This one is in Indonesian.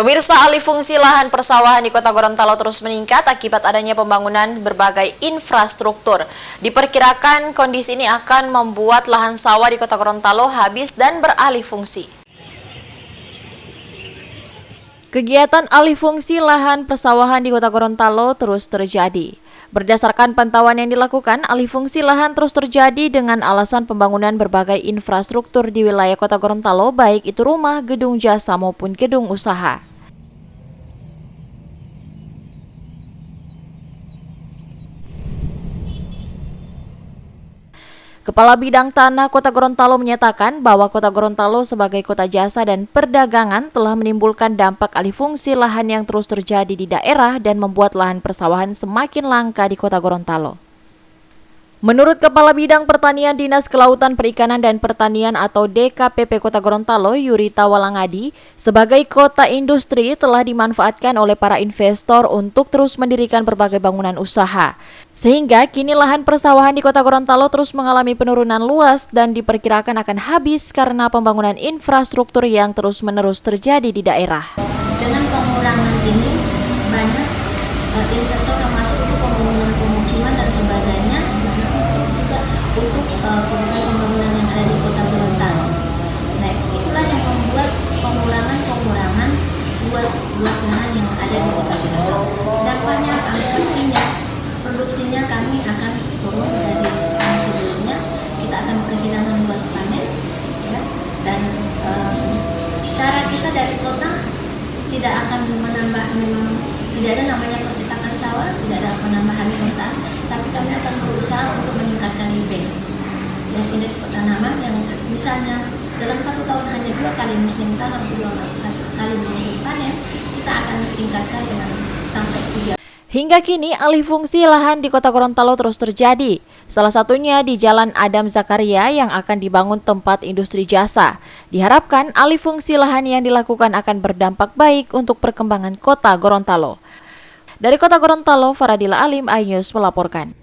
Pemirsa, alih fungsi lahan persawahan di Kota Gorontalo terus meningkat akibat adanya pembangunan berbagai infrastruktur. Diperkirakan kondisi ini akan membuat lahan sawah di Kota Gorontalo habis dan beralih fungsi. Kegiatan alih fungsi lahan persawahan di Kota Gorontalo terus terjadi. Berdasarkan pantauan yang dilakukan, alih fungsi lahan terus terjadi dengan alasan pembangunan berbagai infrastruktur di wilayah Kota Gorontalo, baik itu rumah, gedung jasa maupun gedung usaha. Kepala Bidang Tanah Kota Gorontalo menyatakan bahwa Kota Gorontalo sebagai kota jasa dan perdagangan telah menimbulkan dampak alih fungsi lahan yang terus terjadi di daerah dan membuat lahan persawahan semakin langka di Kota Gorontalo. Menurut Kepala Bidang Pertanian Dinas Kelautan Perikanan dan Pertanian atau DKPP Kota Gorontalo, Yurita Walangadi, sebagai kota industri telah dimanfaatkan oleh para investor untuk terus mendirikan berbagai bangunan usaha. Sehingga kini lahan persawahan di Kota Gorontalo terus mengalami penurunan luas dan diperkirakan akan habis karena pembangunan infrastruktur yang terus-menerus terjadi di daerah. Dengan pengurangan ini, banyak investor yang masuk untuk pembangunan pemukiman dan sebagainya, juga untuk pembangunan yang ada di Kota Gorontalo. Nah, itulah yang membuat pengurangan luas lahan yang ada di Kota Gorontalo. Dampaknya pastinya produksinya kami akan turun dari tahun sebelumnya. Kita akan kehilangan luas panen, ya, dan cara kita dari kota tidak akan menambah, memang tidak ada namanya percetakan sawah, tidak ada penambahan usaha, tapi kami akan berusaha untuk meningkatkan IPM, yang indeks pertanaman yang misalnya dalam 1 tahun hanya 2 kali musim tanam, 2 kali musim panen, kita akan tingkatkan dengan sampai 3. Hingga kini alih fungsi lahan di Kota Gorontalo terus terjadi. Salah satunya di Jalan Adam Zakaria yang akan dibangun tempat industri jasa. Diharapkan alih fungsi lahan yang dilakukan akan berdampak baik untuk perkembangan Kota Gorontalo. Dari Kota Gorontalo, Faradila Alim, iNews melaporkan.